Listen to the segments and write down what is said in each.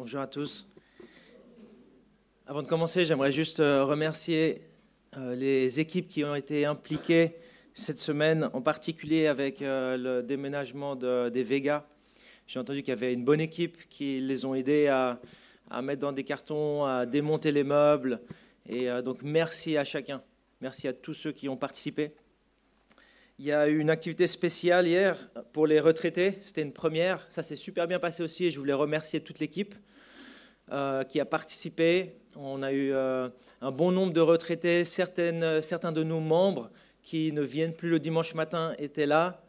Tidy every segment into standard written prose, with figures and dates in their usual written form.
Bonjour à tous. Avant de commencer, j'aimerais juste remercier les équipes qui ont été impliquées cette semaine, en particulier avec le déménagement des Végas. J'ai entendu qu'il y avait une bonne équipe qui les ont aidés à mettre dans des cartons, à démonter les meubles. Et donc merci à chacun. Merci à tous ceux qui ont participé. Il y a eu une activité spéciale hier pour les retraités. C'était une première. Ça s'est super bien passé aussi et je voulais remercier toute l'équipe qui a participé. On a eu un bon nombre de retraités. Certains de nos membres qui ne viennent plus le dimanche matin étaient là.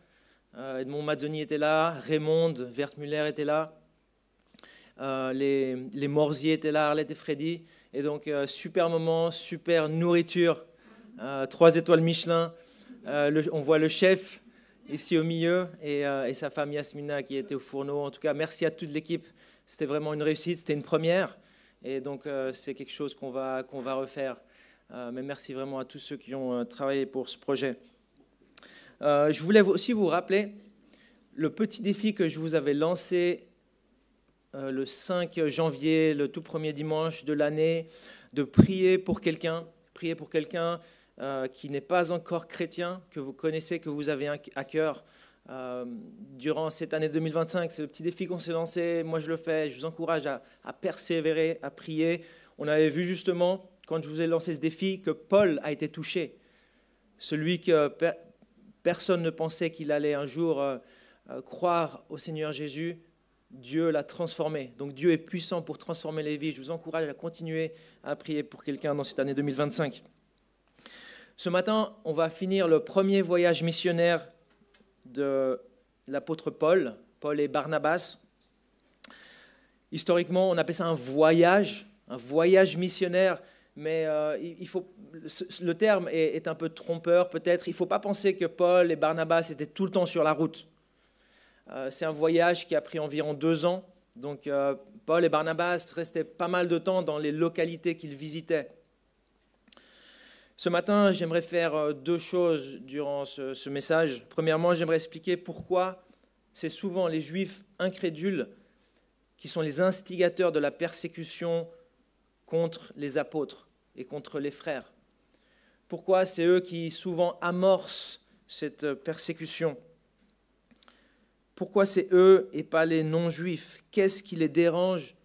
Edmond Mazzoni était là. Raymond Wertmüller était là. Les Morzier étaient là, Arlette et Freddy. Et donc, super moment, super nourriture. 3 étoiles Michelin. On voit le chef ici au milieu et sa femme Yasmina qui était au fourneau. En tout cas, merci à toute l'équipe. C'était vraiment une réussite, c'était une première. Et donc, c'est quelque chose qu'on va refaire. Mais merci vraiment à tous ceux qui ont travaillé pour ce projet. Je voulais aussi vous rappeler le petit défi que je vous avais lancé le 5 janvier, le tout premier dimanche de l'année, de prier pour quelqu'un qui n'est pas encore chrétien, que vous connaissez, que vous avez à cœur. Durant cette année 2025, c'est le petit défi qu'on s'est lancé. Moi, je le fais. Je vous encourage à persévérer, à prier. On avait vu justement, quand je vous ai lancé ce défi, que Paul a été touché. Celui que personne ne pensait qu'il allait un jour croire au Seigneur Jésus, Dieu l'a transformé. Donc Dieu est puissant pour transformer les vies. Je vous encourage à continuer à prier pour quelqu'un dans cette année 2025. Ce matin, on va finir le premier voyage missionnaire de l'apôtre Paul et Barnabas. Historiquement, on appelle ça un voyage missionnaire, mais le terme est un peu trompeur peut-être. Il ne faut pas penser que Paul et Barnabas étaient tout le temps sur la route. C'est un voyage qui a pris environ 2 ans. Donc Paul et Barnabas restaient pas mal de temps dans les localités qu'ils visitaient. Ce matin, j'aimerais faire 2 choses durant ce message. Premièrement, j'aimerais expliquer pourquoi c'est souvent les Juifs incrédules qui sont les instigateurs de la persécution contre les apôtres et contre les frères. Pourquoi c'est eux qui souvent amorcent cette persécution. Pourquoi c'est eux et pas les non-juifs? Qu'est-ce qui les dérange,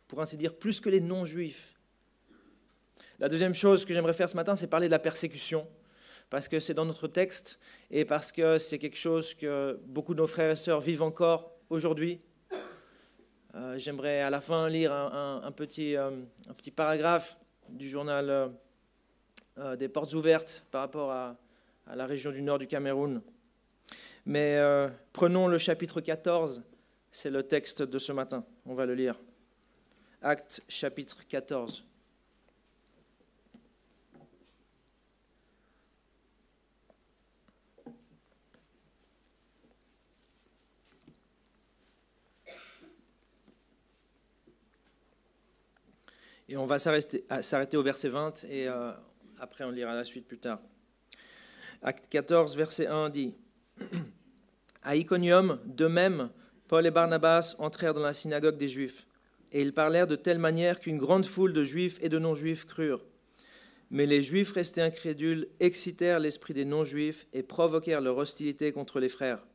pour ainsi dire, plus que les non-juifs? La deuxième chose que j'aimerais faire ce matin, c'est parler de la persécution, parce que c'est dans notre texte et parce que c'est quelque chose que beaucoup de nos frères et sœurs vivent encore aujourd'hui. J'aimerais à la fin lire un petit paragraphe du journal des Portes Ouvertes par rapport à la région du nord du Cameroun. Mais prenons le chapitre 14, c'est le texte de ce matin, on va le lire. Actes chapitre 14. Et on va s'arrêter au verset 20 et après on lira la suite plus tard. Acte 14, verset 1 dit « À Iconium, de même, Paul et Barnabas entrèrent dans la synagogue des Juifs, et ils parlèrent de telle manière qu'une grande foule de Juifs et de non-Juifs crurent. Mais les Juifs restés incrédules excitèrent l'esprit des non-Juifs et provoquèrent leur hostilité contre les frères.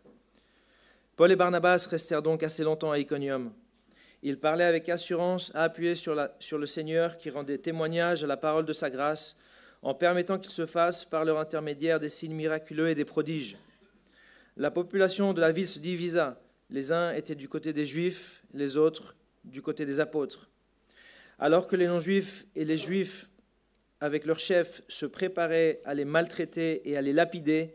Paul et Barnabas restèrent donc assez longtemps à Iconium. Ils parlaient avec assurance, appuyés sur le Seigneur qui rendait témoignage à la parole de sa grâce, en permettant qu'il se fasse par leur intermédiaire des signes miraculeux et des prodiges. La population de la ville se divisa. Les uns étaient du côté des Juifs, les autres du côté des apôtres. Alors que les non-Juifs et les Juifs, avec leurs chefs, se préparaient à les maltraiter et à les lapider,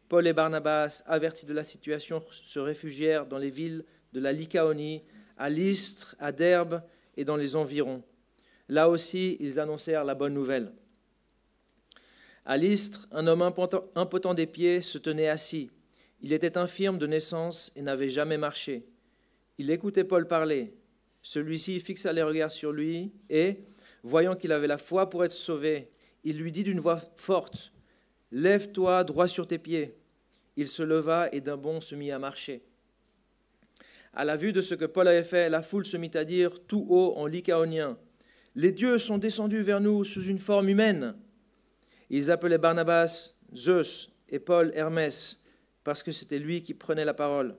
Paul et Barnabas, avertis de la situation, se réfugièrent dans les villes de la Lycaonie, à Lystre, à Derbe et dans les environs. Là aussi, ils annoncèrent la bonne nouvelle. À Lystre, un homme impotent des pieds se tenait assis. Il était infirme de naissance et n'avait jamais marché. Il écoutait Paul parler. Celui-ci fixa les regards sur lui et, voyant qu'il avait la foi pour être sauvé, il lui dit d'une voix forte, « Lève-toi droit sur tes pieds. » Il se leva et d'un bond se mit à marcher. À la vue de ce que Paul avait fait, la foule se mit à dire tout haut en lycaonien, « Les dieux sont descendus vers nous sous une forme humaine. » Ils appelaient Barnabas Zeus et Paul Hermès, parce que c'était lui qui prenait la parole.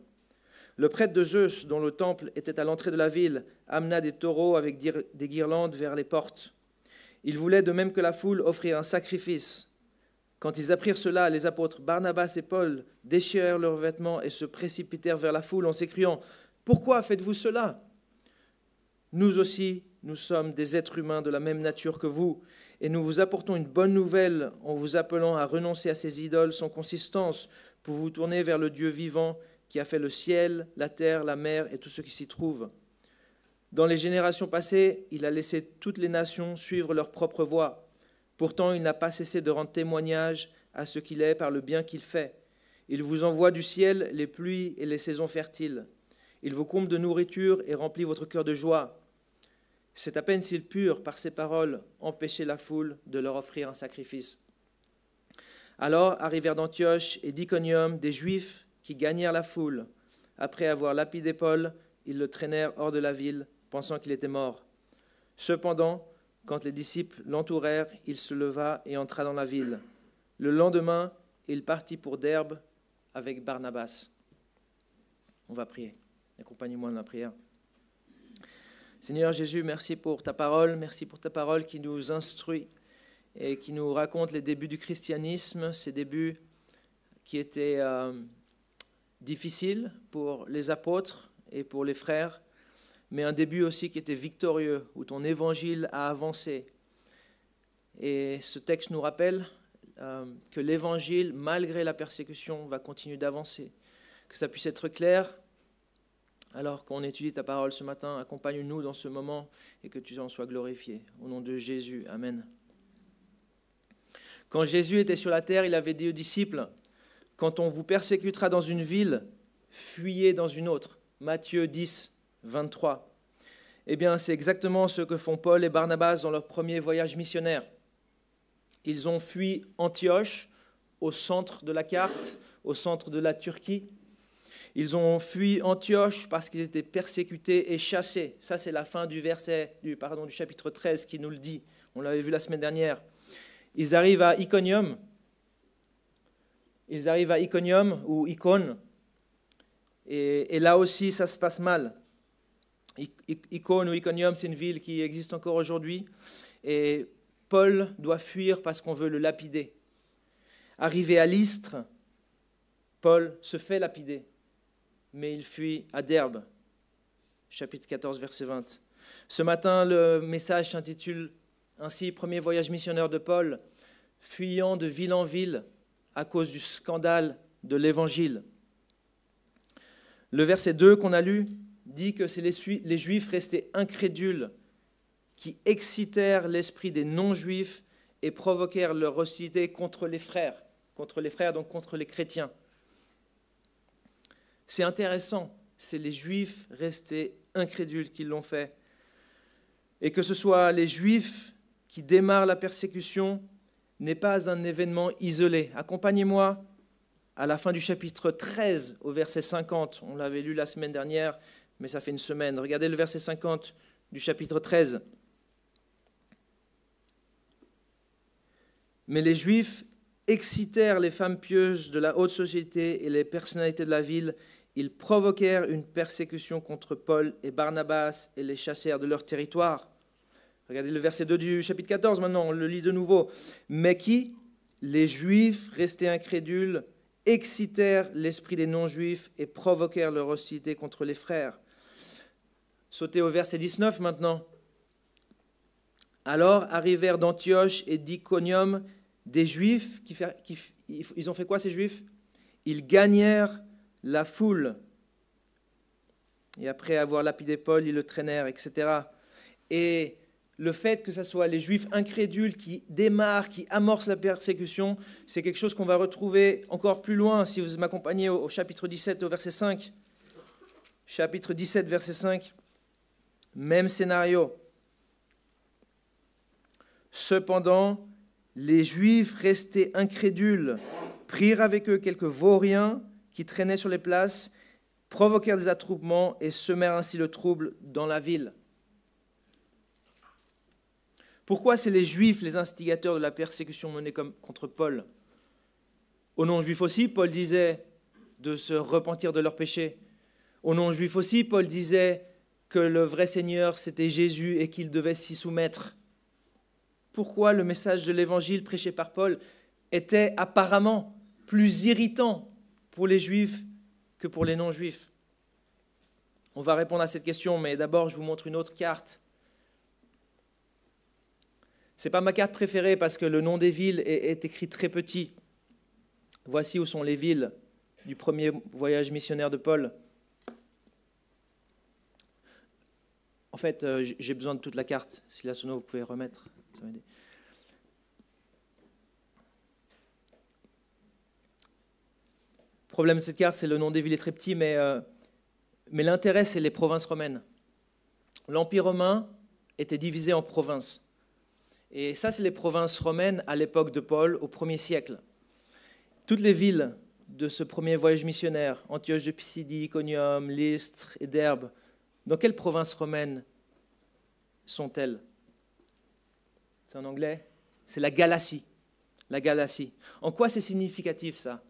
Le prêtre de Zeus, dont le temple était à l'entrée de la ville, amena des taureaux avec des guirlandes vers les portes. Il voulait, de même que la foule, offrir un sacrifice. Quand ils apprirent cela, les apôtres Barnabas et Paul déchirèrent leurs vêtements et se précipitèrent vers la foule en s'écriant « Pourquoi faites-vous cela ? Nous aussi, nous sommes des êtres humains de la même nature que vous, et nous vous apportons une bonne nouvelle en vous appelant à renoncer à ces idoles sans consistance pour vous tourner vers le Dieu vivant qui a fait le ciel, la terre, la mer et tout ce qui s'y trouve. Dans les générations passées, il a laissé toutes les nations suivre leur propre voie. Pourtant, il n'a pas cessé de rendre témoignage à ce qu'il est par le bien qu'il fait. Il vous envoie du ciel les pluies et les saisons fertiles. Il vous comble de nourriture et remplit votre cœur de joie. C'est à peine s'ils purent, par ces paroles, empêcher la foule de leur offrir un sacrifice. Alors arrivèrent d'Antioche et d'Iconium des Juifs qui gagnèrent la foule. Après avoir lapidé Paul, ils le traînèrent hors de la ville, pensant qu'il était mort. Cependant, quand les disciples l'entourèrent, il se leva et entra dans la ville. Le lendemain, il partit pour Derbe avec Barnabas. On va prier. Accompagnez-moi dans la prière. Seigneur Jésus, merci pour ta parole qui nous instruit et qui nous raconte les débuts du christianisme, ces débuts qui étaient difficiles pour les apôtres et pour les frères, mais un début aussi qui était victorieux, où ton évangile a avancé. Et ce texte nous rappelle que l'évangile, malgré la persécution, va continuer d'avancer. Que ça puisse être clair. Alors qu'on étudie ta parole ce matin, accompagne-nous dans ce moment et que tu en sois glorifié. Au nom de Jésus, amen. Quand Jésus était sur la terre, il avait dit aux disciples, « Quand on vous persécutera dans une ville, fuyez dans une autre. » Matthieu 10, 23. Eh bien, c'est exactement ce que font Paul et Barnabas dans leur premier voyage missionnaire. Ils ont fui Antioche, au centre de la carte, au centre de la Turquie. Ils ont fui Antioche parce qu'ils étaient persécutés et chassés. Ça, c'est la fin du chapitre 13 qui nous le dit. On l'avait vu la semaine dernière. Ils arrivent à Iconium. Ou Icône. Et là aussi, ça se passe mal. Icône ou Iconium, c'est une ville qui existe encore aujourd'hui. Et Paul doit fuir parce qu'on veut le lapider. Arrivé à Lystre, Paul se fait lapider. Mais il fuit à Derbe, chapitre 14, verset 20. Ce matin, le message s'intitule ainsi « Premier voyage missionnaire de Paul, fuyant de ville en ville à cause du scandale de l'Évangile ». Le verset 2 qu'on a lu dit que c'est les Juifs restés incrédules qui excitèrent l'esprit des non-Juifs et provoquèrent leur hostilité contre les frères, donc contre les chrétiens. C'est intéressant, c'est les Juifs restés incrédules qui l'ont fait. Et que ce soit les Juifs qui démarrent la persécution n'est pas un événement isolé. Accompagnez-moi à la fin du chapitre 13 au verset 50. On l'avait lu la semaine dernière, mais ça fait une semaine. Regardez le verset 50 du chapitre 13. Mais les Juifs excitèrent les femmes pieuses de la haute société et les personnalités de la ville. Ils provoquèrent une persécution contre Paul et Barnabas et les chassèrent de leur territoire. Regardez le verset 2 du chapitre 14 maintenant, on le lit de nouveau. Mais qui, les Juifs restés incrédules, excitèrent l'esprit des non-Juifs et provoquèrent leur hostilité contre les frères. Sautez au verset 19 maintenant. Alors arrivèrent d'Antioche et d'Iconium des Juifs, ils ont fait quoi ces Juifs? Ils gagnèrent la foule. Et après avoir lapidé Paul, ils le traînèrent, etc. Et le fait que ce soit les Juifs incrédules qui démarrent, qui amorcent la persécution, c'est quelque chose qu'on va retrouver encore plus loin, si vous m'accompagnez au chapitre 17, au verset 5. Chapitre 17, verset 5. Même scénario. Cependant, les Juifs restés incrédules prirent avec eux quelques vauriens qui traînaient sur les places provoquèrent des attroupements et semèrent ainsi le trouble dans la ville. Pourquoi c'est les Juifs les instigateurs de la persécution menée contre Paul? Aux non-juifs aussi, Paul disait de se repentir de leurs péchés. Aux non-juifs aussi, Paul disait que le vrai Seigneur, c'était Jésus et qu'il devait s'y soumettre. Pourquoi le message de l'Évangile prêché par Paul était apparemment plus irritant pour les Juifs que pour les non-Juifs? On va répondre à cette question, mais d'abord, je vous montre une autre carte. Ce n'est pas ma carte préférée parce que le nom des villes est écrit très petit. Voici où sont les villes du premier voyage missionnaire de Paul. En fait, j'ai besoin de toute la carte. Si la sono, vous pouvez remettre. Ça va m'aider. Le problème de cette carte, c'est le nom des villes est très petit, mais l'intérêt, c'est les provinces romaines. L'Empire romain était divisé en provinces. Et ça, c'est les provinces romaines à l'époque de Paul, au 1er siècle. Toutes les villes de ce premier voyage missionnaire, Antioche de Pisidie, Iconium, Lystre et Derbe, dans quelle province romaine sont-elles? C'est en anglais? C'est la Galatie. La Galatie. En quoi c'est significatif, ça?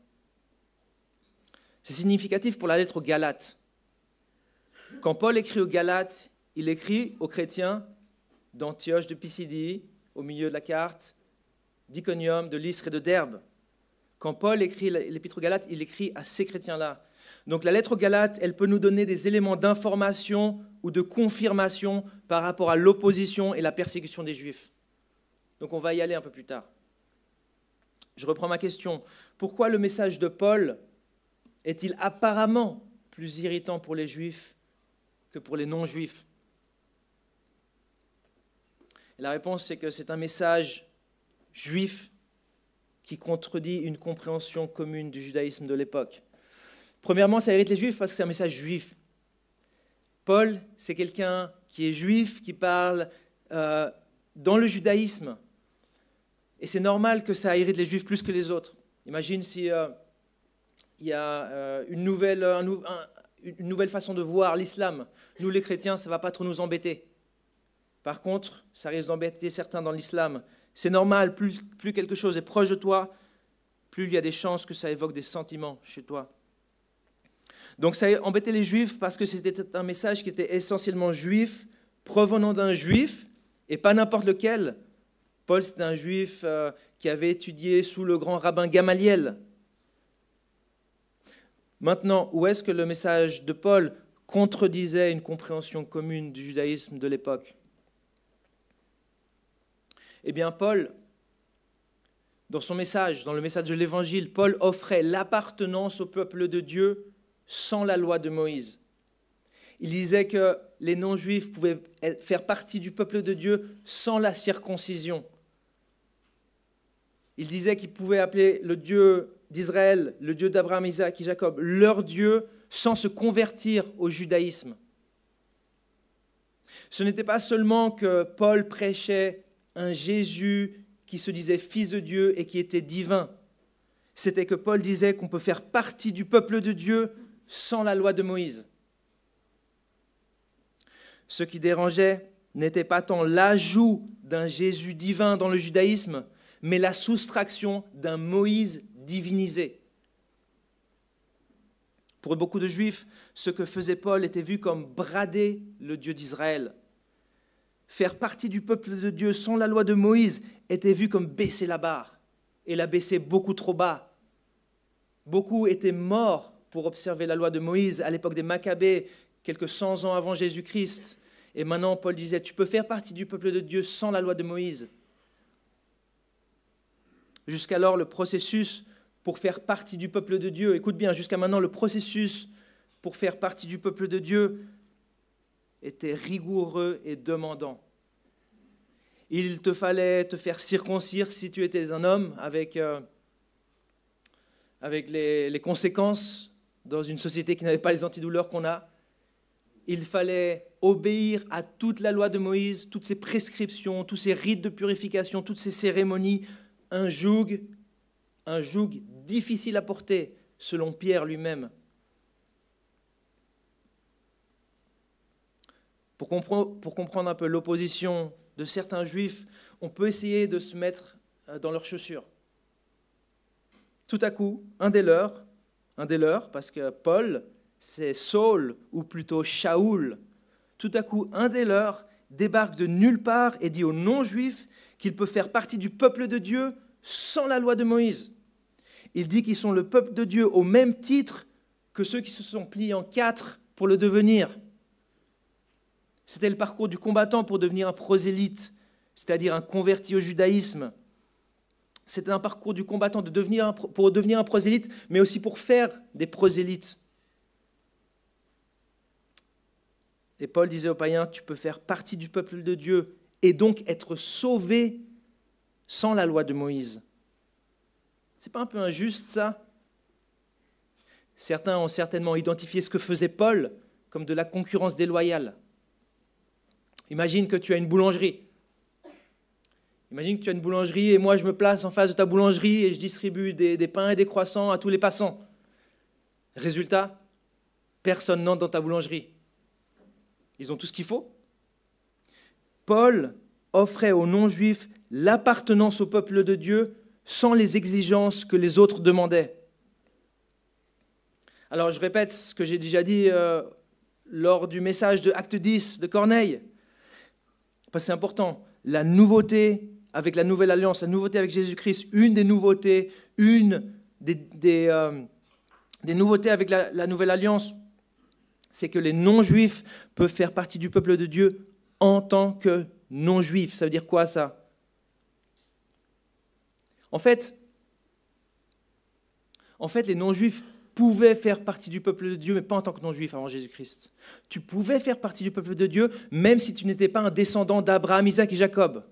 C'est significatif pour la lettre aux Galates. Quand Paul écrit aux Galates, il écrit aux chrétiens d'Antioche de Pisidie, au milieu de la carte, d'Iconium, de Lystre et de Derbe. Quand Paul écrit l'épître aux Galates, il écrit à ces chrétiens-là. Donc la lettre aux Galates, elle peut nous donner des éléments d'information ou de confirmation par rapport à l'opposition et la persécution des Juifs. Donc on va y aller un peu plus tard. Je reprends ma question. Pourquoi le message de Paul est-il apparemment plus irritant pour les Juifs que pour les non-Juifs? Et la réponse, c'est que c'est un message juif qui contredit une compréhension commune du judaïsme de l'époque. Premièrement, ça irrite les Juifs parce que c'est un message juif. Paul, c'est quelqu'un qui est juif, qui parle dans le judaïsme. Et c'est normal que ça irrite les Juifs plus que les autres. Imagine si il y a une nouvelle façon de voir l'islam. Nous, les chrétiens, ça ne va pas trop nous embêter. Par contre, ça risque d'embêter certains dans l'islam. C'est normal, plus quelque chose est proche de toi, plus il y a des chances que ça évoque des sentiments chez toi. Donc ça a embêté les Juifs parce que c'était un message qui était essentiellement juif, provenant d'un Juif, et pas n'importe lequel. Paul, c'était un Juif qui avait étudié sous le grand rabbin Gamaliel. Maintenant, où est-ce que le message de Paul contredisait une compréhension commune du judaïsme de l'époque? Eh bien, Paul, dans son message, dans le message de l'Évangile, Paul offrait l'appartenance au peuple de Dieu sans la loi de Moïse. Il disait que les non-juifs pouvaient faire partie du peuple de Dieu sans la circoncision. Il disait qu'ils pouvaient appeler le Dieu d'Israël, le Dieu d'Abraham, Isaac et Jacob, leur Dieu, sans se convertir au judaïsme. Ce n'était pas seulement que Paul prêchait un Jésus qui se disait fils de Dieu et qui était divin. C'était que Paul disait qu'on peut faire partie du peuple de Dieu sans la loi de Moïse. Ce qui dérangeait n'était pas tant l'ajout d'un Jésus divin dans le judaïsme, mais la soustraction d'un Moïse divinisé. Pour beaucoup de Juifs, ce que faisait Paul était vu comme brader le Dieu d'Israël. Faire partie du peuple de Dieu sans la loi de Moïse était vu comme baisser la barre, et la baisser beaucoup trop bas. Beaucoup étaient morts pour observer la loi de Moïse à l'époque des Maccabées, quelques 100 ans avant Jésus-Christ. Et maintenant, Paul disait, tu peux faire partie du peuple de Dieu sans la loi de Moïse. Jusqu'alors, le processus pour faire partie du peuple de Dieu, écoute bien, jusqu'à maintenant, le processus pour faire partie du peuple de Dieu était rigoureux et demandant. Il te fallait te faire circoncire si tu étais un homme, avec les conséquences dans une société qui n'avait pas les antidouleurs qu'on a. Il fallait obéir à toute la loi de Moïse, toutes ses prescriptions, tous ses rites de purification, toutes ses cérémonies, un joug difficile à porter, selon Pierre lui-même. Pour comprendre un peu l'opposition de certains juifs, on peut essayer de se mettre dans leurs chaussures. Tout à coup, un des leurs, parce que Paul, c'est Saul, ou plutôt Shaoul, tout à coup, un des leurs débarque de nulle part et dit aux non-juifs qu'il peut faire partie du peuple de Dieu sans la loi de Moïse. Il dit qu'ils sont le peuple de Dieu au même titre que ceux qui se sont pliés en 4 pour le devenir. C'était le parcours du combattant pour devenir un prosélyte, c'est-à-dire un converti au judaïsme. C'était un parcours du combattant pour devenir un prosélyte, mais aussi pour faire des prosélytes. Et Paul disait aux païens, tu peux faire partie du peuple de Dieu et donc être sauvé sans la loi de Moïse. C'est pas un peu injuste ça? Certains ont certainement identifié ce que faisait Paul comme de la concurrence déloyale. Imagine que tu as une boulangerie. Imagine que tu as une boulangerie et moi je me place en face de ta boulangerie et je distribue des pains et des croissants à tous les passants. Résultat, personne n'entre dans ta boulangerie. Ils ont tout ce qu'il faut. Paul offrait aux non-juifs l'appartenance au peuple de Dieu sans les exigences que les autres demandaient. Alors je répète ce que j'ai déjà dit lors du message de Acte 10 de Corneille. Parce que c'est important. La nouveauté avec la nouvelle alliance, la nouveauté avec Jésus-Christ, une des nouveautés, des nouveautés avec la nouvelle alliance, c'est que les non-juifs peuvent faire partie du peuple de Dieu en tant que non-juifs. Ça veut dire quoi ça? En fait, les non-juifs pouvaient faire partie du peuple de Dieu, mais pas en tant que non-juifs avant Jésus-Christ. Tu pouvais faire partie du peuple de Dieu, même si tu n'étais pas un descendant d'Abraham, Isaac et Jacob.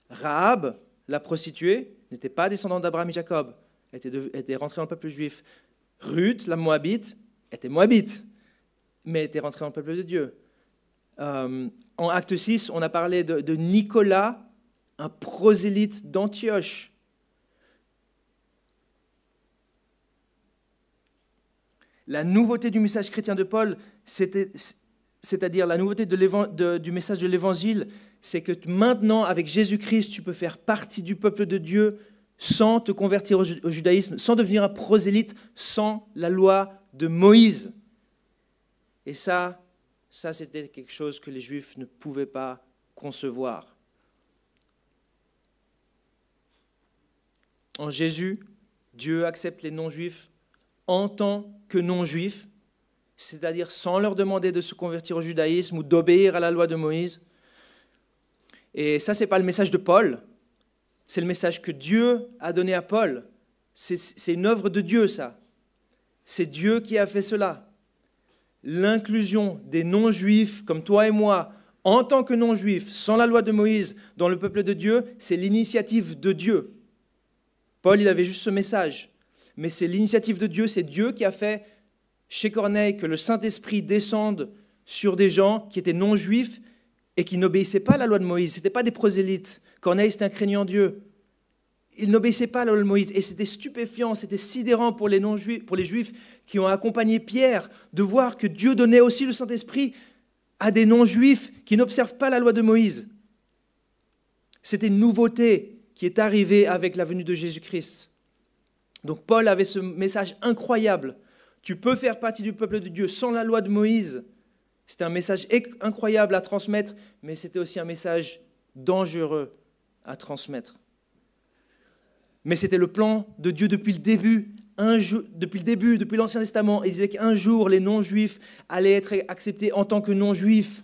Rahab, la prostituée, n'était pas descendante d'Abraham et Jacob. Elle était rentrée dans le peuple juif. Ruth, la Moabite, était Moabite, mais elle était rentrée dans le peuple de Dieu. En Acte 6, on a parlé de Nicolas, un prosélyte d'Antioche. La nouveauté du message chrétien de Paul, c'est-à-dire la nouveauté du message de l'Évangile, c'est que maintenant, avec Jésus-Christ, tu peux faire partie du peuple de Dieu sans te convertir au judaïsme, sans devenir un prosélyte, sans la loi de Moïse. Et ça, c'était quelque chose que les Juifs ne pouvaient pas concevoir. En Jésus, Dieu accepte les non-juifs en tant que non-juifs, c'est-à-dire sans leur demander de se convertir au judaïsme ou d'obéir à la loi de Moïse. Et ça, ce n'est pas le message de Paul, c'est le message que Dieu a donné à Paul. C'est une œuvre de Dieu, ça. C'est Dieu qui a fait cela. L'inclusion des non-juifs, comme toi et moi, en tant que non-juifs, sans la loi de Moïse, dans le peuple de Dieu, c'est l'initiative de Dieu. Paul, il avait juste ce message. Mais c'est l'initiative de Dieu, c'est Dieu qui a fait chez Corneille que le Saint-Esprit descende sur des gens qui étaient non-juifs et qui n'obéissaient pas à la loi de Moïse. Ce n'étaient pas des prosélytes. Corneille, c'était un craignant Dieu. Il n'obéissait pas à la loi de Moïse. Et c'était stupéfiant, c'était sidérant pour les non-juifs, pour les Juifs qui ont accompagné Pierre, de voir que Dieu donnait aussi le Saint-Esprit à des non-juifs qui n'observent pas la loi de Moïse. C'était une nouveauté qui est arrivée avec la venue de Jésus-Christ. Donc Paul avait ce message incroyable. Tu peux faire partie du peuple de Dieu sans la loi de Moïse. C'était un message incroyable à transmettre, mais c'était aussi un message dangereux à transmettre. Mais c'était le plan de Dieu depuis le début. Depuis l'Ancien Testament, il disait qu'un jour, les non-juifs allaient être acceptés en tant que non-juifs.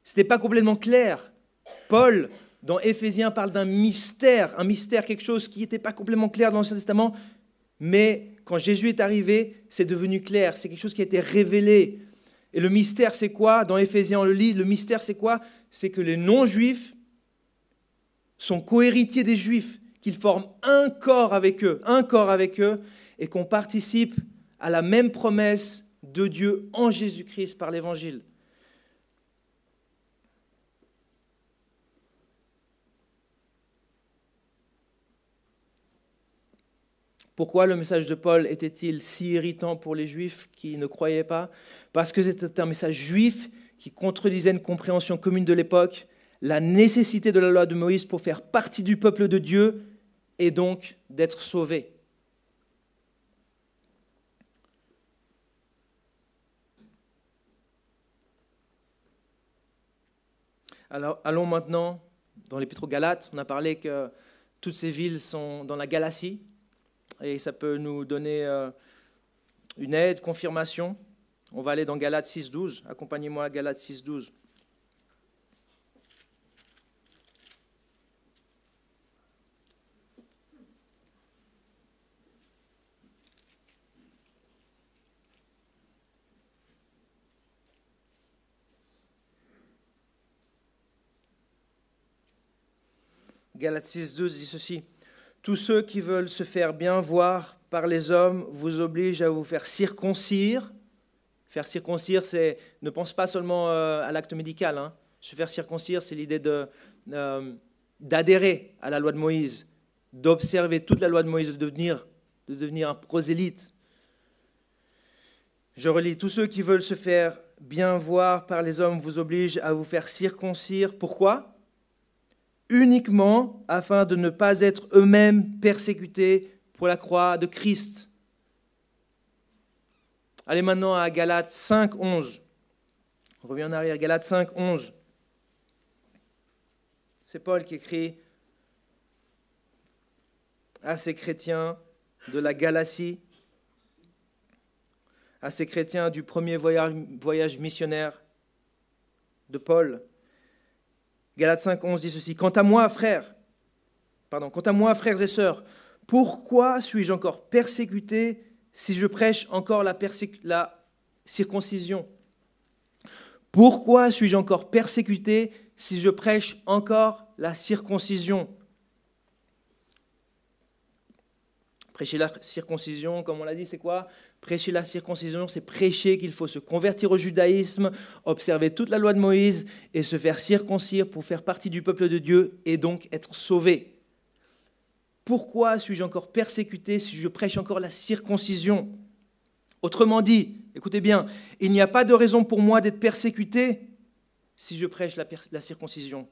Ce n'était pas complètement clair. Paul, dans Éphésiens, parle d'un mystère, quelque chose qui n'était pas complètement clair dans l'Ancien Testament, mais quand Jésus est arrivé, c'est devenu clair, c'est quelque chose qui a été révélé. Et le mystère, c'est quoi? Dans Éphésiens, on le lit, le mystère, c'est quoi? C'est que les non-juifs sont cohéritiers des juifs, qu'ils forment un corps avec eux, et qu'on participe à la même promesse de Dieu en Jésus-Christ par l'Évangile. Pourquoi le message de Paul était-il si irritant pour les Juifs qui ne croyaient pas? Parce que c'était un message juif qui contredisait une compréhension commune de l'époque, la nécessité de la loi de Moïse pour faire partie du peuple de Dieu et donc d'être sauvé. Alors, allons maintenant dans l'Épître aux Galates. On a parlé que toutes ces villes sont dans la Galatie et ça peut nous donner une aide, confirmation. On va aller dans Galates 6.12. Accompagnez-moi à Galates 6.12. Galates 6.12 dit ceci. Tous ceux qui veulent se faire bien voir par les hommes vous obligent à vous faire circoncire. Faire circoncire, c'est ne pense pas seulement à l'acte médical. Hein. Se faire circoncire, c'est l'idée d'adhérer à la loi de Moïse, d'observer toute la loi de Moïse, de devenir un prosélyte. Je relis. Tous ceux qui veulent se faire bien voir par les hommes vous obligent à vous faire circoncire. Pourquoi ? Uniquement afin de ne pas être eux-mêmes persécutés pour la croix de Christ. Allez maintenant à Galates 5.11. On revient en arrière, Galates 5.11. C'est Paul qui écrit à ces chrétiens de la Galatie, à ces chrétiens du premier voyage missionnaire de Paul. Galates 5.11 dit ceci. Quant à moi, frères et sœurs, pourquoi suis-je encore persécuté si je prêche encore la circoncision? Pourquoi suis-je encore persécuté si je prêche encore la circoncision? Prêcher la circoncision, comme on l'a dit, c'est quoi? Prêcher la circoncision, c'est prêcher qu'il faut se convertir au judaïsme, observer toute la loi de Moïse et se faire circoncire pour faire partie du peuple de Dieu et donc être sauvé. Pourquoi suis-je encore persécuté si je prêche encore la circoncision? Autrement dit, écoutez bien, il n'y a pas de raison pour moi d'être persécuté si je prêche la circoncision.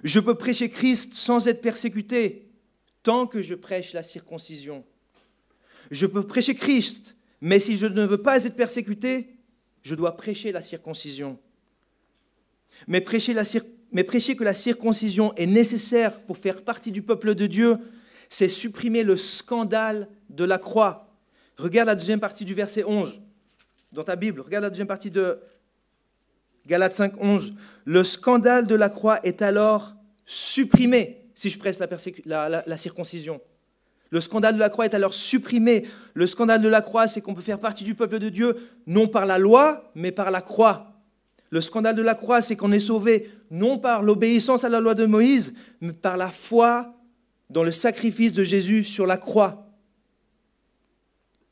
Je peux prêcher Christ sans être persécuté tant que je prêche la circoncision. Je peux prêcher Christ, mais si je ne veux pas être persécuté, je dois prêcher la circoncision. Mais prêcher que la circoncision est nécessaire pour faire partie du peuple de Dieu, c'est supprimer le scandale de la croix. Regarde la deuxième partie du verset 11 dans ta Bible. Regarde la deuxième partie de Galates 5.11. Le scandale de la croix est alors supprimé si je prêche la circoncision. Le scandale de la croix est alors supprimé. Le scandale de la croix, c'est qu'on peut faire partie du peuple de Dieu, non par la loi, mais par la croix. Le scandale de la croix, c'est qu'on est sauvé, non par l'obéissance à la loi de Moïse, mais par la foi dans le sacrifice de Jésus sur la croix.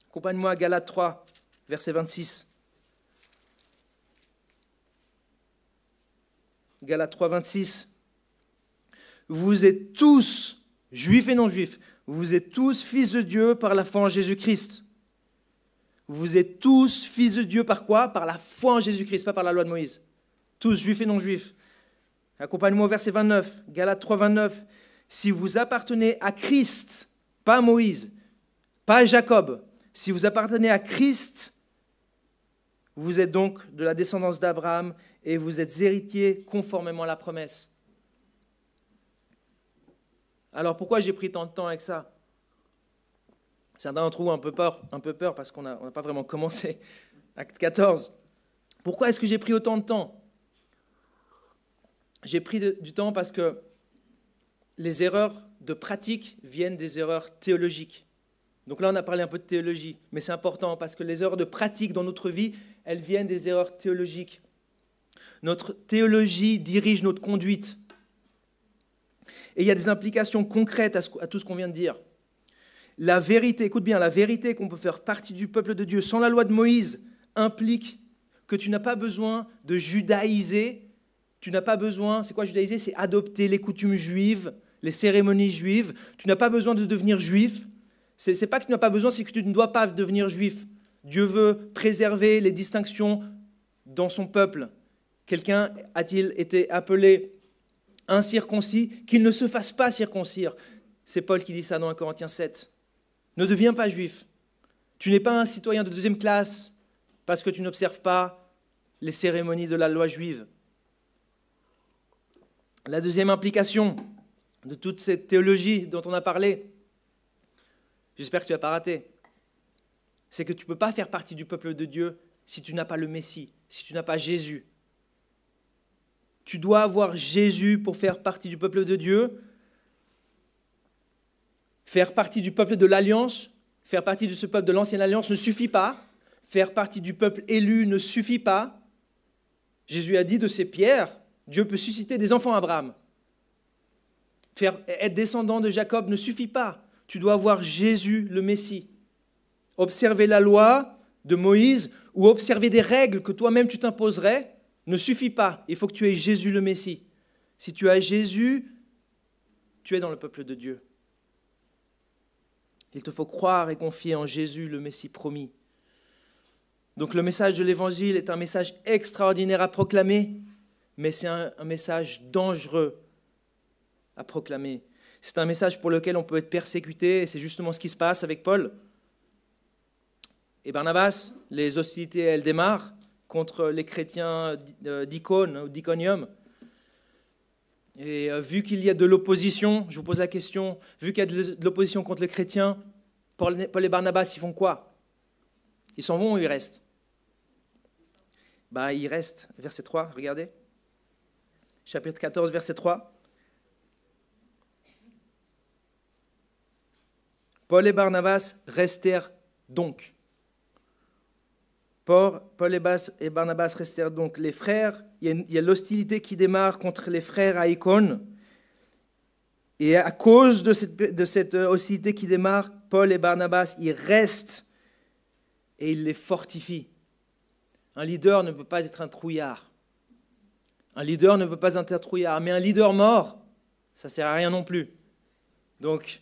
Accompagne-moi à Galates 3, verset 26. Galates 3, 26. Vous êtes tous, juifs et non-juifs, vous êtes tous fils de Dieu par la foi en Jésus-Christ. Vous êtes tous fils de Dieu par quoi? Par la foi en Jésus-Christ, pas par la loi de Moïse. Tous juifs et non-juifs. Accompagne-moi au verset 29, Galates 3, 29. Si vous appartenez à Christ, pas à Moïse, pas à Jacob, si vous appartenez à Christ, vous êtes donc de la descendance d'Abraham et vous êtes héritiers conformément à la promesse. Alors pourquoi j'ai pris tant de temps avec ça? Certains en trouvent un peu peur parce qu'on n'a pas vraiment commencé. Acte 14. Pourquoi est-ce que j'ai pris autant de temps? J'ai pris du temps parce que les erreurs de pratique viennent des erreurs théologiques. Donc là, on a parlé un peu de théologie, mais c'est important parce que les erreurs de pratique dans notre vie, elles viennent des erreurs théologiques. Notre théologie dirige notre conduite. Et il y a des implications concrètes à tout ce qu'on vient de dire. La vérité, écoute bien, la vérité qu'on peut faire partie du peuple de Dieu sans la loi de Moïse implique que tu n'as pas besoin de judaïser. Tu n'as pas besoin, c'est quoi judaïser? C'est adopter les coutumes juives, les cérémonies juives. Tu n'as pas besoin de devenir juif. C'est pas que tu n'as pas besoin, c'est que tu ne dois pas devenir juif. Dieu veut préserver les distinctions dans son peuple. Quelqu'un a-t-il été appelé incirconcis, qu'il ne se fasse pas circoncire? C'est Paul qui dit ça dans 1 Corinthiens 7. Ne deviens pas juif. Tu n'es pas un citoyen de deuxième classe parce que tu n'observes pas les cérémonies de la loi juive. La deuxième implication de toute cette théologie dont on a parlé, j'espère que tu n'as pas raté, c'est que tu ne peux pas faire partie du peuple de Dieu si tu n'as pas le Messie, si tu n'as pas Jésus. Tu dois avoir Jésus pour faire partie du peuple de Dieu, faire partie du peuple de l'Alliance, faire partie de ce peuple de l'Ancienne Alliance ne suffit pas, faire partie du peuple élu ne suffit pas. Jésus a dit de ces pierres, Dieu peut susciter des enfants à Abraham. Être descendant de Jacob ne suffit pas. Tu dois avoir Jésus, le Messie. Observer la loi de Moïse ou observer des règles que toi-même tu t'imposerais ne suffit pas. Il faut que tu aies Jésus, le Messie. Si tu as Jésus, tu es dans le peuple de Dieu. Il te faut croire et confier en Jésus, le Messie promis. Donc le message de l'Évangile est un message extraordinaire à proclamer, mais c'est un message dangereux à proclamer. C'est un message pour lequel on peut être persécuté, et c'est justement ce qui se passe avec Paul et Barnabas. Les hostilités, elles démarrent contre les chrétiens d'Icône ou d'Iconium. Et vu qu'il y a de l'opposition, je vous pose la question, vu qu'il y a de l'opposition contre les chrétiens, Paul et Barnabas, ils font quoi? Ils s'en vont ou ils restent? Ils restent. Verset 3, regardez. Chapitre 14, verset 3. Paul et Barnabas restèrent donc. Paul et Barnabas restèrent donc. Les frères, il y a l'hostilité qui démarre contre les frères à Icône. Et à cause de cette hostilité qui démarre, Paul et Barnabas, ils restent et ils les fortifient. Un leader ne peut pas être un trouillard. Un leader ne peut pas être un trouillard. Mais un leader mort, ça ne sert à rien non plus. Donc,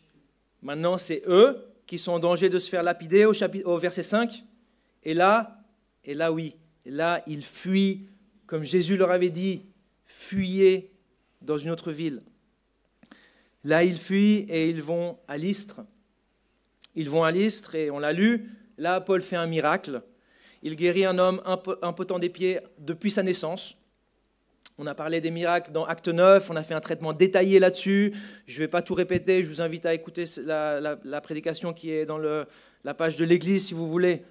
maintenant, c'est eux qui sont en danger de se faire lapider au verset 5. Et là, oui. Et là, ils fuient, comme Jésus leur avait dit, fuyez dans une autre ville. Là, ils fuient et ils vont à Lystre. Ils vont à Lystre et on l'a lu. Là, Paul fait un miracle. Il guérit un homme impotent des pieds depuis sa naissance. On a parlé des miracles dans Acte 9, on a fait un traitement détaillé là-dessus. Je ne vais pas tout répéter, je vous invite à écouter la prédication qui est dans la page de l'Église si vous voulez.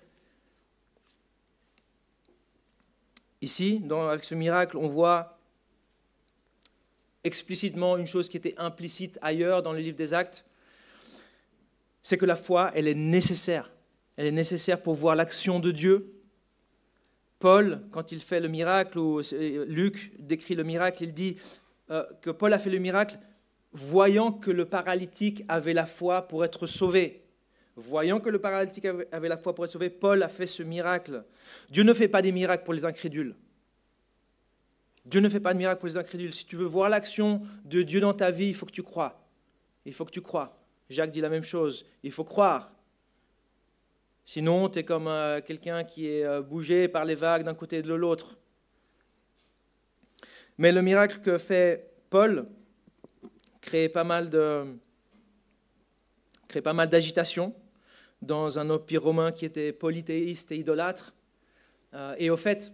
Ici, avec ce miracle, on voit explicitement une chose qui était implicite ailleurs dans le livre des Actes, c'est que la foi, elle est nécessaire. Elle est nécessaire pour voir l'action de Dieu. Paul, quand il fait le miracle, ou Luc décrit le miracle, il dit que Paul a fait le miracle voyant que le paralytique avait la foi pour être sauvé. Voyant que le paralytique avait la foi pour être sauvé, Paul a fait ce miracle. Dieu ne fait pas des miracles pour les incrédules. Dieu ne fait pas de miracles pour les incrédules. Si tu veux voir l'action de Dieu dans ta vie, il faut que tu crois. Il faut que tu crois. Jacques dit la même chose. Il faut croire. Sinon, tu es comme quelqu'un qui est bougé par les vagues d'un côté et de l'autre. Mais le miracle que fait Paul crée pas mal d'agitation dans un empire romain qui était polythéiste et idolâtre. Et au fait,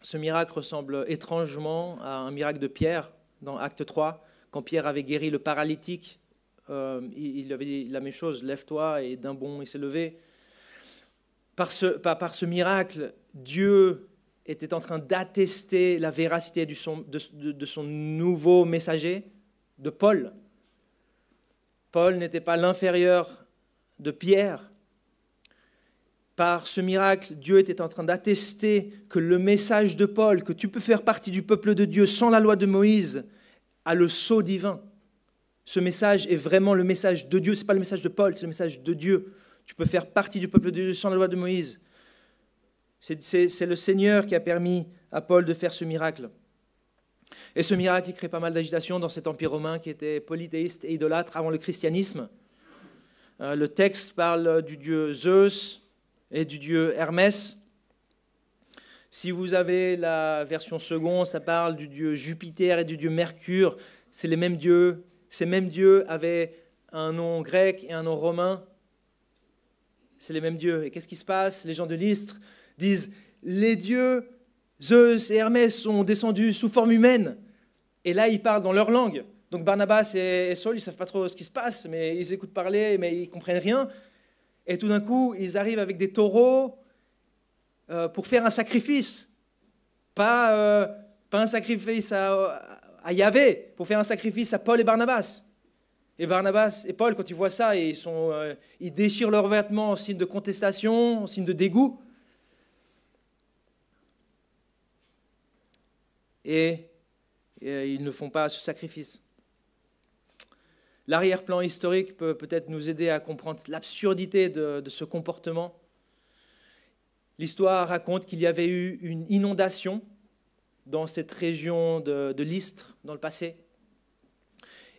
ce miracle ressemble étrangement à un miracle de Pierre dans Acte 3, quand Pierre avait guéri le paralytique. Il avait dit la même chose, lève-toi, et d'un bond il s'est levé. Par ce miracle, Dieu était en train d'attester la véracité de son nouveau messager, de Paul. Paul n'était pas l'inférieur de Pierre. Par ce miracle, Dieu était en train d'attester que le message de Paul, que tu peux faire partie du peuple de Dieu sans la loi de Moïse, a le sceau divin. Ce message est vraiment le message de Dieu, ce n'est pas le message de Paul, c'est le message de Dieu. Tu peux faire partie du peuple de Dieu sans la loi de Moïse. C'est le Seigneur qui a permis à Paul de faire ce miracle. Et ce miracle, il crée pas mal d'agitation dans cet empire romain qui était polythéiste et idolâtre avant le christianisme. Le texte parle du dieu Zeus et du dieu Hermès. Si vous avez la version seconde, ça parle du dieu Jupiter et du dieu Mercure. C'est les mêmes dieux. Ces mêmes dieux avaient un nom grec et un nom romain. C'est les mêmes dieux. Et qu'est-ce qui se passe? Les gens de Lystre disent « Les dieux Zeus et Hermès sont descendus sous forme humaine. » Et là, ils parlent dans leur langue. Donc Barnabas et Saul, ils ne savent pas trop ce qui se passe, mais ils écoutent parler, mais ils ne comprennent rien. Et tout d'un coup, ils arrivent avec des taureaux pour faire un sacrifice. Pas un sacrifice à Yahvé, pour faire un sacrifice à Paul et Barnabas. Et Barnabas et Paul, quand ils voient ça, ils déchirent leurs vêtements en signe de contestation, en signe de dégoût. Et ils ne font pas ce sacrifice. L'arrière-plan historique peut peut-être nous aider à comprendre l'absurdité de ce comportement. L'histoire raconte qu'il y avait eu une inondation dans cette région de Lystre dans le passé.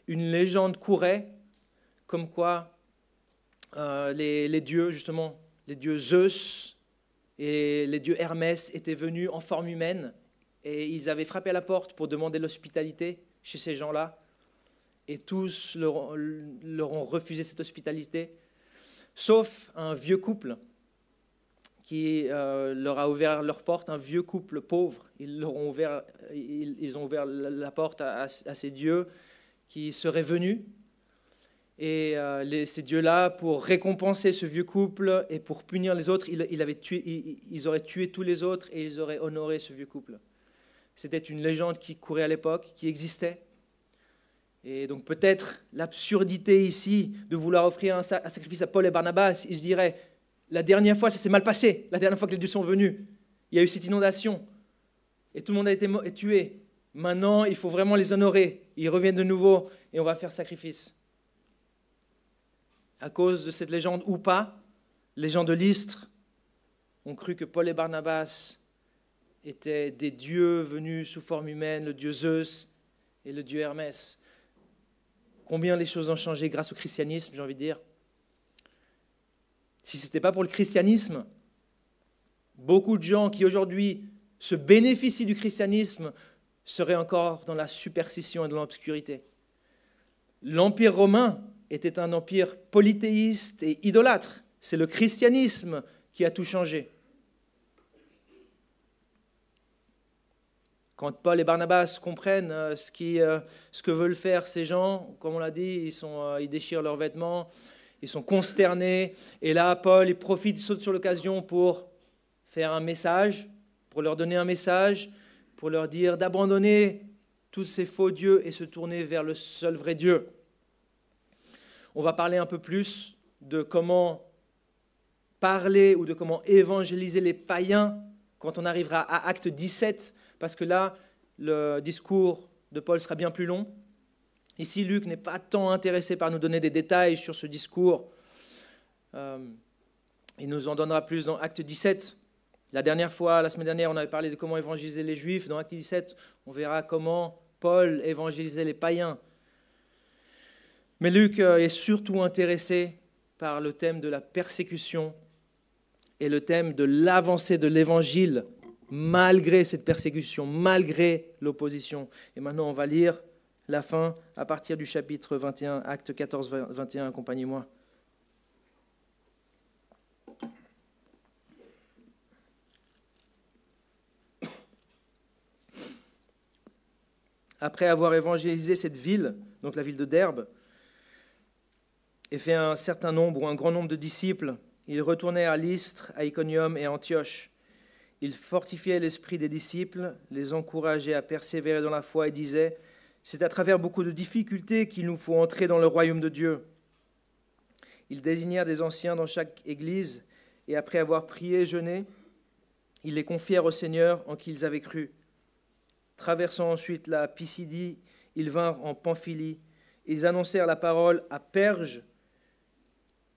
Une légende courait comme quoi les dieux, justement, les dieux Zeus et les dieux Hermès étaient venus en forme humaine et ils avaient frappé à la porte pour demander l'hospitalité chez ces gens-là. Et tous leur ont refusé cette hospitalité, sauf un vieux couple qui leur a ouvert leur porte, un vieux couple pauvre. Ils ont ouvert la porte à ces dieux qui seraient venus. Et ces dieux-là, pour récompenser ce vieux couple et pour punir les autres, ils auraient tué tous les autres et ils auraient honoré ce vieux couple. C'était une légende qui courait à l'époque, qui existait. Et donc peut-être l'absurdité ici de vouloir offrir un sacrifice à Paul et Barnabas, ils se diraient, la dernière fois ça s'est mal passé, la dernière fois que les dieux sont venus, il y a eu cette inondation et tout le monde a été tué. Maintenant il faut vraiment les honorer, ils reviennent de nouveau et on va faire sacrifice. À cause de cette légende ou pas, les gens de Lystre ont cru que Paul et Barnabas étaient des dieux venus sous forme humaine, le dieu Zeus et le dieu Hermès. Combien les choses ont changé grâce au christianisme, j'ai envie de dire. Si ce n'était pas pour le christianisme, beaucoup de gens qui aujourd'hui se bénéficient du christianisme seraient encore dans la superstition et dans l'obscurité. L'Empire romain était un empire polythéiste et idolâtre. C'est le christianisme qui a tout changé. Quand Paul et Barnabas comprennent ce que veulent faire ces gens, comme on l'a dit, ils déchirent leurs vêtements, ils sont consternés. Et là, Paul, il profite, il saute sur l'occasion pour faire un message, pour leur donner un message, pour leur dire d'abandonner tous ces faux dieux et se tourner vers le seul vrai Dieu. On va parler un peu plus de comment parler ou de comment évangéliser les païens quand on arrivera à Acte 17, parce que là, le discours de Paul sera bien plus long. Ici, Luc n'est pas tant intéressé par nous donner des détails sur ce discours. Il nous en donnera plus dans Acte 17. La semaine dernière, on avait parlé de comment évangéliser les Juifs. Dans Acte 17, on verra comment Paul évangélisait les païens. Mais Luc est surtout intéressé par le thème de la persécution et le thème de l'avancée de l'évangile malgré cette persécution, malgré l'opposition. Et maintenant, on va lire la fin à partir du chapitre 21, Acte 14, 21, accompagnez-moi. Après avoir évangélisé cette ville, donc la ville de Derbe, et fait un certain nombre ou un grand nombre de disciples, il retournait à Lystre, à Iconium et à Antioche. Il fortifiait l'esprit des disciples, les encourageait à persévérer dans la foi et disait « C'est à travers beaucoup de difficultés qu'il nous faut entrer dans le royaume de Dieu. » Ils désignèrent des anciens dans chaque église et après avoir prié et jeûné, ils les confièrent au Seigneur en qui ils avaient cru. Traversant ensuite la Pisidie, ils vinrent en Pamphylie. Ils annoncèrent la parole à Perge,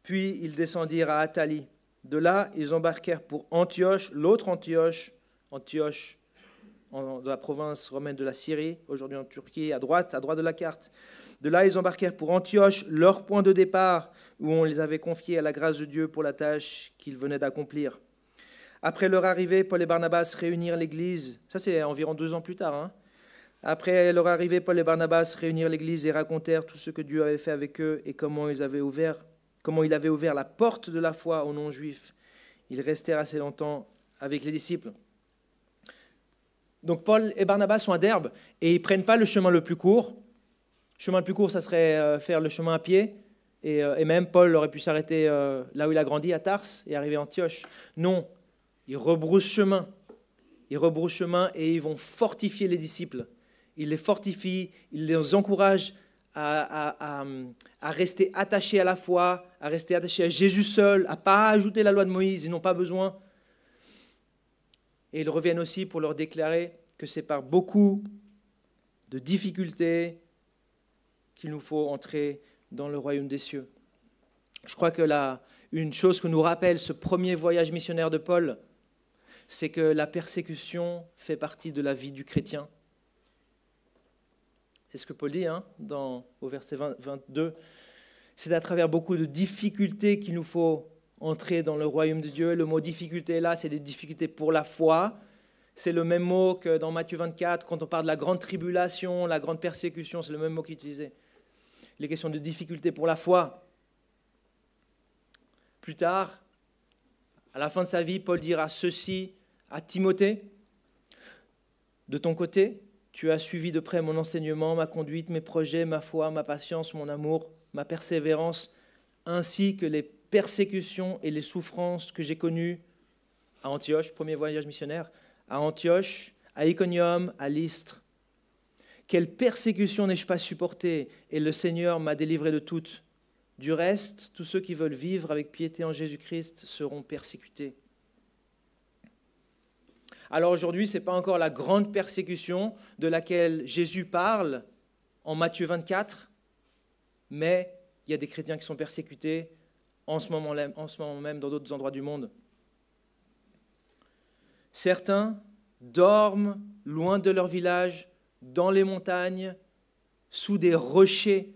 puis ils descendirent à Attalie. De là, ils embarquèrent pour Antioche, l'autre Antioche de la province romaine de la Syrie, aujourd'hui en Turquie, à droite de la carte. De là, ils embarquèrent pour Antioche, leur point de départ, où on les avait confiés à la grâce de Dieu pour la tâche qu'ils venaient d'accomplir. Après leur arrivée, Paul et Barnabas réunirent l'Église. Ça, c'est environ 2 ans plus tard. Hein. Après leur arrivée, Paul et Barnabas réunirent l'Église et racontèrent tout ce que Dieu avait fait avec eux et comment il avait ouvert la porte de la foi aux non-juifs. Ils restèrent assez longtemps avec les disciples. Donc Paul et Barnabas sont à Derbe et ils ne prennent pas le chemin le plus court. Le chemin le plus court, ça serait faire le chemin à pied. Et même Paul aurait pu s'arrêter là où il a grandi, à Tars, et arriver à Antioche. Non, ils rebroussent chemin. Ils rebroussent chemin et ils vont fortifier les disciples. Ils les fortifient, ils les encouragent à rester attachés à la foi, à rester attachés à Jésus seul, à ne pas ajouter la loi de Moïse, ils n'ont pas besoin. Et ils reviennent aussi pour leur déclarer que c'est par beaucoup de difficultés qu'il nous faut entrer dans le royaume des cieux. Je crois que une chose que nous rappelle ce premier voyage missionnaire de Paul, c'est que la persécution fait partie de la vie du chrétien. C'est ce que Paul dit au verset 22. C'est à travers beaucoup de difficultés qu'il nous faut entrer dans le royaume de Dieu. Le mot difficulté là, c'est des difficultés pour la foi. C'est le même mot que dans Matthieu 24, quand on parle de la grande tribulation, la grande persécution, c'est le même mot qu'il utilisait. Les questions de difficulté pour la foi. Plus tard, à la fin de sa vie, Paul dira ceci à Timothée. De ton côté, tu as suivi de près mon enseignement, ma conduite, mes projets, ma foi, ma patience, mon amour, ma persévérance, ainsi que les persécutions et les souffrances que j'ai connues à Antioche, premier voyage missionnaire, à Antioche, à Iconium, à Lystre. Quelle persécution n'ai-je pas supportée, et le Seigneur m'a délivré de toutes. Du reste, tous ceux qui veulent vivre avec piété en Jésus-Christ seront persécutés. Alors aujourd'hui, ce n'est pas encore la grande persécution de laquelle Jésus parle en Matthieu 24, mais il y a des chrétiens qui sont persécutés en ce moment même dans d'autres endroits du monde. Certains dorment loin de leur village, dans les montagnes, sous des rochers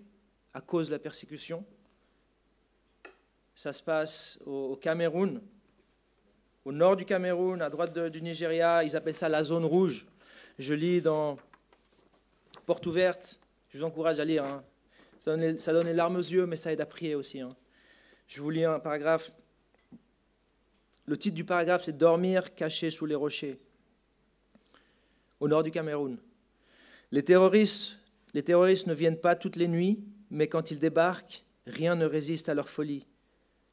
à cause de la persécution. Ça se passe au Cameroun, au nord du Cameroun, à droite du Nigeria. Ils appellent ça la zone rouge. Je lis dans Porte ouverte. Je vous encourage à lire. Hein. Ça donne les larmes aux yeux, mais ça aide à prier aussi. Hein. Je vous lis un paragraphe. Le titre du paragraphe, c'est « Dormir caché sous les rochers ». Au nord du Cameroun. Les terroristes ne viennent pas toutes les nuits, mais quand ils débarquent, rien ne résiste à leur folie.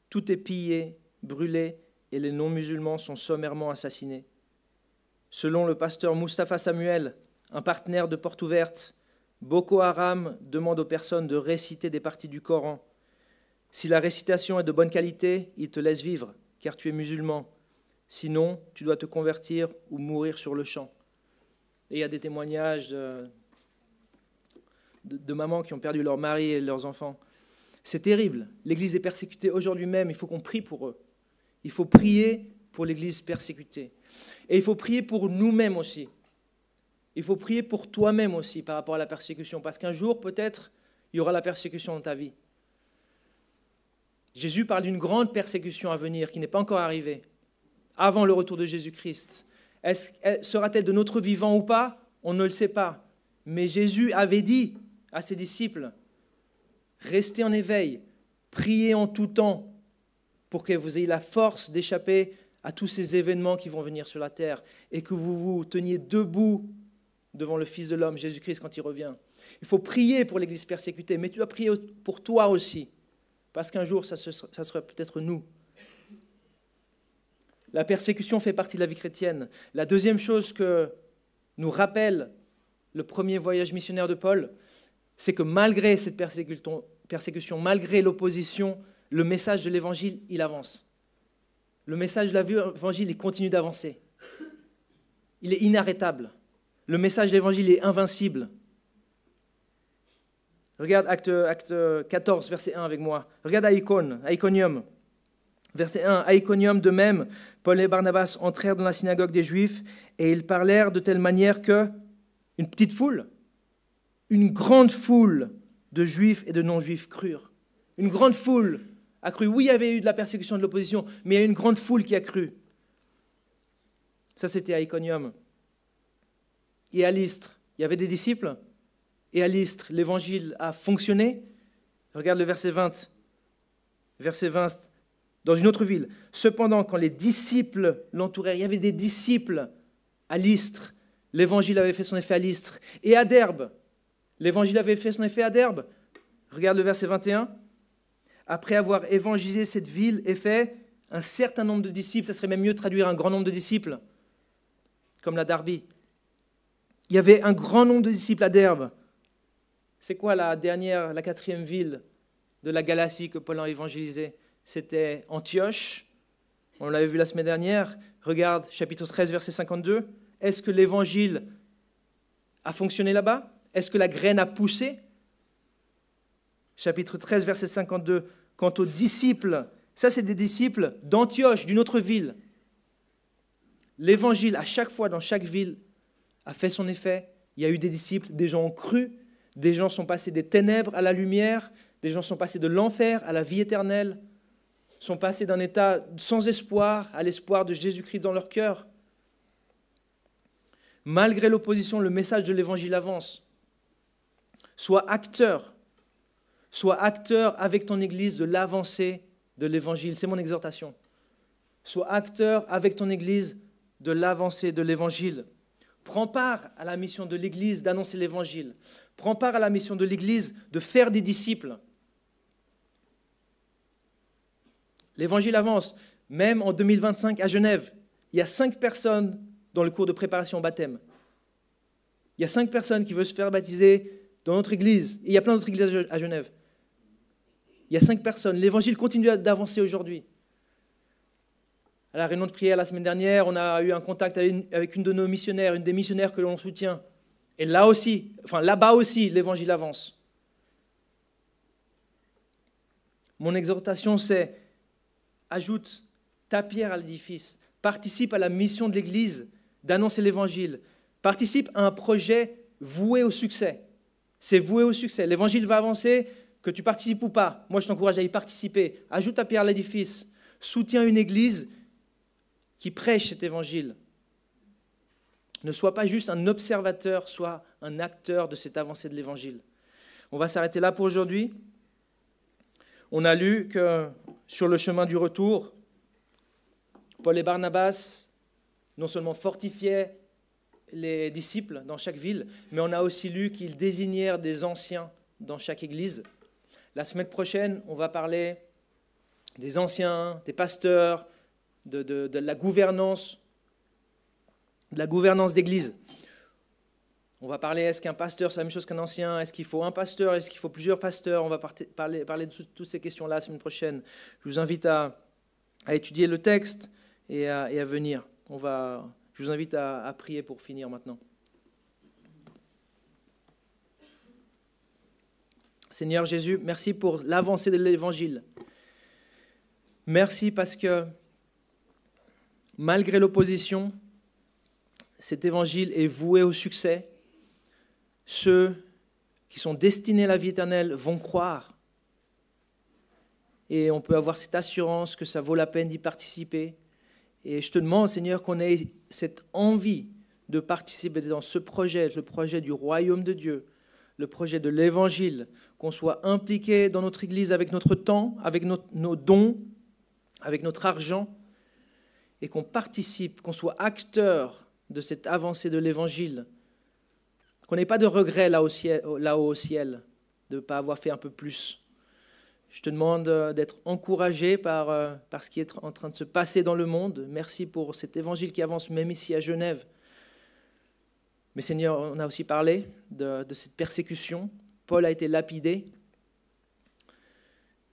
Tout est pillé, brûlé, et les non-musulmans sont sommairement assassinés. Selon le pasteur Mustapha Samuel, un partenaire de Porte ouverte, Boko Haram demande aux personnes de réciter des parties du Coran. Si la récitation est de bonne qualité, ils te laissent vivre, car tu es musulman. Sinon, tu dois te convertir ou mourir sur le champ. Et il y a des témoignages de mamans qui ont perdu leur mari et leurs enfants. C'est terrible. L'Église est persécutée aujourd'hui même. Il faut qu'on prie pour eux. Il faut prier pour l'Église persécutée. Et il faut prier pour nous-mêmes aussi. Il faut prier pour toi-même aussi par rapport à la persécution. Parce qu'un jour, peut-être, il y aura la persécution dans ta vie. Jésus parle d'une grande persécution à venir qui n'est pas encore arrivée, avant le retour de Jésus-Christ. Sera-t-elle de notre vivant ou pas? On ne le sait pas. Mais Jésus avait dit à ses disciples, restez en éveil, priez en tout temps pour que vous ayez la force d'échapper à tous ces événements qui vont venir sur la terre et que vous vous teniez debout devant le Fils de l'homme, Jésus-Christ, quand il revient. Il faut prier pour l'Église persécutée, mais tu dois prier pour toi aussi, parce qu'un jour, ça sera peut-être nous. La persécution fait partie de la vie chrétienne. La deuxième chose que nous rappelle le premier voyage missionnaire de Paul, c'est que malgré cette persécution, malgré l'opposition, le message de l'Évangile, il avance. Le message de l'Évangile, il continue d'avancer. Il est inarrêtable. Le message de l'Évangile est invincible. Regarde acte 14, verset 1 avec moi. Regarde à Iconium. Verset 1, à Iconium, de même, Paul et Barnabas entrèrent dans la synagogue des Juifs et ils parlèrent de telle manière que une petite foule, une grande foule de Juifs et de non-Juifs crurent. Une grande foule a cru. Oui, il y avait eu de la persécution de l'opposition, mais il y a une grande foule qui a cru. Ça, c'était à Iconium. Et à Lystre, il y avait des disciples. Et à Lystre, l'évangile a fonctionné. Regarde le verset 20. Verset 20, dans une autre ville. Cependant, quand les disciples l'entourèrent, il y avait des disciples à Lystre. L'évangile avait fait son effet à Lystre. Et à Derbe, l'évangile avait fait son effet à Derbe. Regarde le verset 21. Après avoir évangélisé cette ville et fait un certain nombre de disciples, ça serait même mieux de traduire un grand nombre de disciples, comme la Darby. Il y avait un grand nombre de disciples à Derbe. C'est quoi la quatrième ville de la Galatie que Paul a évangélisée? C'était Antioche. On l'avait vu la semaine dernière. Regarde, chapitre 13, verset 52. Est-ce que l'évangile a fonctionné là-bas? Est-ce que la graine a poussé? Chapitre 13, verset 52. Quant aux disciples, ça c'est des disciples d'Antioche, d'une autre ville. L'évangile, à chaque fois, dans chaque ville, a fait son effet. Il y a eu des disciples, des gens ont cru, des gens sont passés des ténèbres à la lumière, des gens sont passés de l'enfer à la vie éternelle, sont passés d'un état sans espoir à l'espoir de Jésus-Christ dans leur cœur. Malgré l'opposition, le message de l'évangile avance. Sois acteur avec ton Église de l'avancée de l'Évangile. C'est mon exhortation. Sois acteur avec ton Église de l'avancée de l'Évangile. Prends part à la mission de l'Église d'annoncer l'Évangile. Prends part à la mission de l'Église de faire des disciples. L'Évangile avance. Même en 2025 à Genève, il y a 5 personnes dans le cours de préparation au baptême. Il y a 5 personnes qui veulent se faire baptiser dans notre Église. Et il y a plein d'autres églises à Genève. Il y a 5 personnes. L'Évangile continue d'avancer aujourd'hui. À la réunion de prière la semaine dernière, on a eu un contact avec une de nos missionnaires, une des missionnaires que l'on soutient. Et là aussi, là-bas aussi, l'Évangile avance. Mon exhortation, c'est ajoute ta pierre à l'édifice. Participe à la mission de l'Église d'annoncer l'Évangile. Participe à un projet voué au succès. C'est voué au succès. L'Évangile va avancer, que tu participes ou pas. Moi, je t'encourage à y participer. Ajoute ta pierre à l'édifice. Soutiens une Église qui prêche cet Évangile. Ne sois pas juste un observateur, sois un acteur de cette avancée de l'Évangile. On va s'arrêter là pour aujourd'hui. On a lu que sur le chemin du retour, Paul et Barnabas non seulement fortifiaient les disciples dans chaque ville, mais on a aussi lu qu'ils désignèrent des anciens dans chaque église. La semaine prochaine, on va parler des anciens, des pasteurs, de la gouvernance d'église. On va parler, est-ce qu'un pasteur c'est la même chose qu'un ancien? Est-ce qu'il faut un pasteur? Est-ce qu'il faut plusieurs pasteurs? On va parler de toutes ces questions-là la semaine prochaine. Je vous invite à étudier le texte et à venir. Je vous invite à prier pour finir maintenant. Seigneur Jésus, merci pour l'avancée de l'Évangile. Merci parce que malgré l'opposition, cet Évangile est voué au succès. Ceux qui sont destinés à la vie éternelle vont croire. Et on peut avoir cette assurance que ça vaut la peine d'y participer. Et je te demande, Seigneur, qu'on ait cette envie de participer dans ce projet, le projet du royaume de Dieu, le projet de l'Évangile, qu'on soit impliqué dans notre Église avec notre temps, avec nos dons, avec notre argent, et qu'on participe, qu'on soit acteur de cette avancée de l'Évangile, qu'on n'ait pas de regret là-haut au ciel de ne pas avoir fait un peu plus. Je te demande d'être encouragé par ce qui est en train de se passer dans le monde. Merci pour cet Évangile qui avance même ici à Genève. Mais Seigneur, on a aussi parlé de cette persécution. Paul a été lapidé.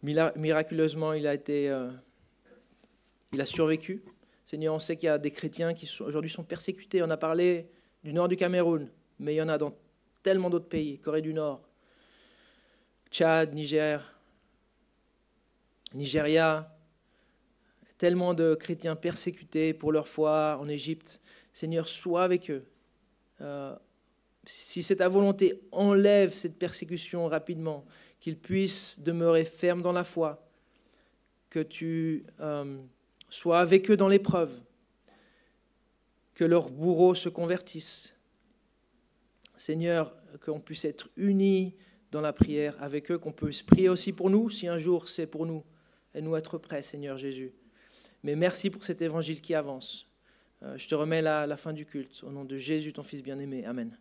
Miraculeusement, il a survécu. Seigneur, on sait qu'il y a des chrétiens qui aujourd'hui sont persécutés. On a parlé du nord du Cameroun, mais il y en a dans tellement d'autres pays. Corée du Nord, Tchad, Nigeria, tellement de chrétiens persécutés pour leur foi en Égypte. Seigneur, sois avec eux. Si c'est ta volonté, enlève cette persécution rapidement, qu'ils puissent demeurer fermes dans la foi, que tu sois avec eux dans l'épreuve, que leurs bourreaux se convertissent. Seigneur, qu'on puisse être unis dans la prière avec eux, qu'on puisse prier aussi pour nous, si un jour c'est pour nous, et nous être prêts, Seigneur Jésus. Mais merci pour cet évangile qui avance. Je te remets la fin du culte. Au nom de Jésus, ton Fils bien-aimé. Amen.